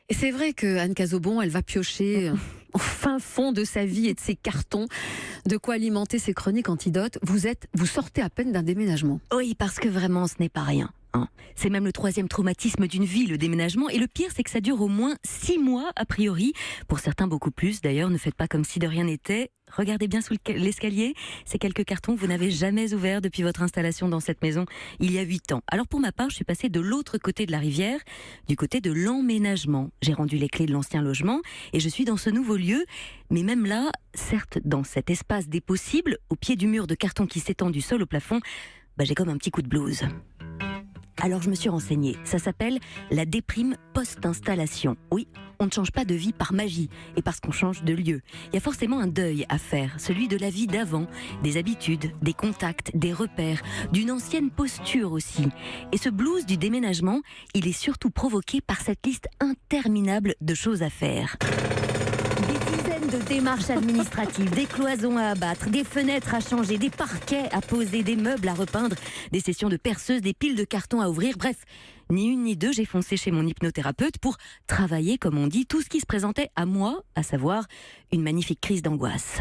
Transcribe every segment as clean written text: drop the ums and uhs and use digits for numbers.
Et c'est vrai que Anne Cazobon, elle va piocher au fin fond de sa vie et de ses cartons, de quoi alimenter ses chroniques antidotes. Vous sortez à peine d'un déménagement. Oui, parce que vraiment, ce n'est pas rien. C'est même le 3e traumatisme d'une vie, le déménagement. Et le pire, c'est que ça dure au moins 6 mois, a priori. Pour certains, beaucoup plus. D'ailleurs, ne faites pas comme si de rien n'était. Regardez bien sous l'escalier. Ces quelques cartons que vous n'avez jamais ouverts depuis votre installation dans cette maison il y a 8 ans. Alors pour ma part, je suis passée de l'autre côté de la rivière, du côté de l'emménagement. J'ai rendu les clés de l'ancien logement et je suis dans ce nouveau lieu. Mais même là, certes, dans cet espace des possibles, au pied du mur de carton qui s'étend du sol au plafond, j'ai comme un petit coup de blues. Alors je me suis renseignée, ça s'appelle la déprime post-installation. Oui, on ne change pas de vie par magie et parce qu'on change de lieu. Il y a forcément un deuil à faire, celui de la vie d'avant, des habitudes, des contacts, des repères, d'une ancienne posture aussi. Et ce blues du déménagement, il est surtout provoqué par cette liste interminable de choses à faire. De démarches administratives, des cloisons à abattre, des fenêtres à changer, des parquets à poser, des meubles à repeindre, des sessions de perceuse, des piles de cartons à ouvrir, bref, ni une ni deux, j'ai foncé chez mon hypnothérapeute pour travailler, comme on dit, tout ce qui se présentait à moi, à savoir une magnifique crise d'angoisse.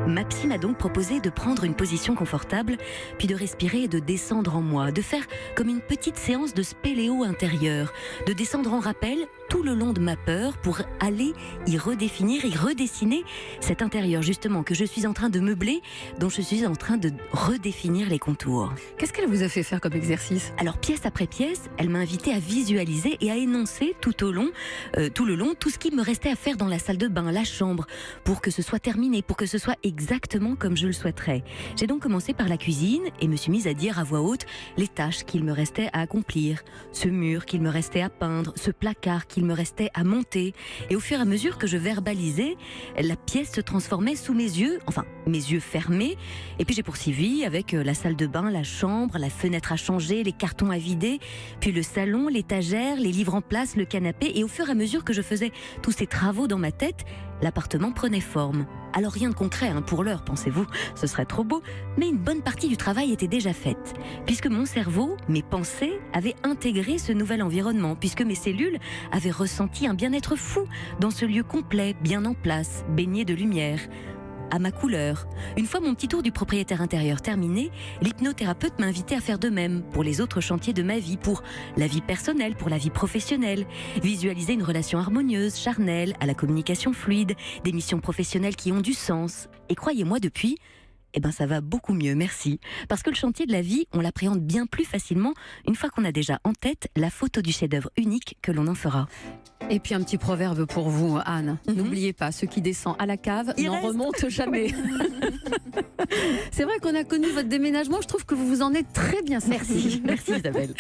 Ma psy m'a donc proposé de prendre une position confortable, puis de respirer et de descendre en moi, de faire comme une petite séance de spéléo intérieur, de descendre en rappel tout le long de ma peur pour aller y redéfinir, y redessiner cet intérieur justement que je suis en train de meubler, dont je suis en train de redéfinir les contours. Qu'est-ce qu'elle vous a fait faire comme exercice ? Alors pièce après pièce, elle m'a invité à visualiser et à énoncer tout le long tout ce qui me restait à faire dans la salle de bain, la chambre, pour que ce soit terminé, pour que ce soit exactement comme je le souhaiterais. J'ai donc commencé par la cuisine et me suis mise à dire à voix haute les tâches qu'il me restait à accomplir, ce mur qu'il me restait à peindre, ce placard qu'il me restait à monter. Et au fur et à mesure que je verbalisais, la pièce se transformait sous mes yeux, enfin mes yeux fermés. Et puis j'ai poursuivi avec la salle de bain, la chambre, la fenêtre à changer, les cartons à vider, puis le salon, l'étagère, les livres en place, le canapé. Et au fur et à mesure que je faisais tous ces travaux dans ma tête, l'appartement prenait forme. Alors rien de concret pour l'heure, pensez-vous, ce serait trop beau, mais une bonne partie du travail était déjà faite, puisque mon cerveau, mes pensées, avaient intégré ce nouvel environnement, puisque mes cellules avaient ressenti un bien-être fou dans ce lieu complet, bien en place, baigné de lumière, à ma couleur. Une fois mon petit tour du propriétaire intérieur terminé, l'hypnothérapeute m'a invité à faire de même pour les autres chantiers de ma vie, pour la vie personnelle, pour la vie professionnelle. Visualiser une relation harmonieuse, charnelle, à la communication fluide, des missions professionnelles qui ont du sens. Et croyez-moi, depuis, ça va beaucoup mieux, merci. Parce que le chantier de la vie, on l'appréhende bien plus facilement une fois qu'on a déjà en tête la photo du chef-d'œuvre unique que l'on en fera. Et puis un petit proverbe pour vous, Anne. N'oubliez pas, ceux qui descendent à la cave n'en remontent jamais. C'est vrai qu'on a connu votre déménagement, je trouve que vous vous en êtes très bien sortie. Merci Isabelle.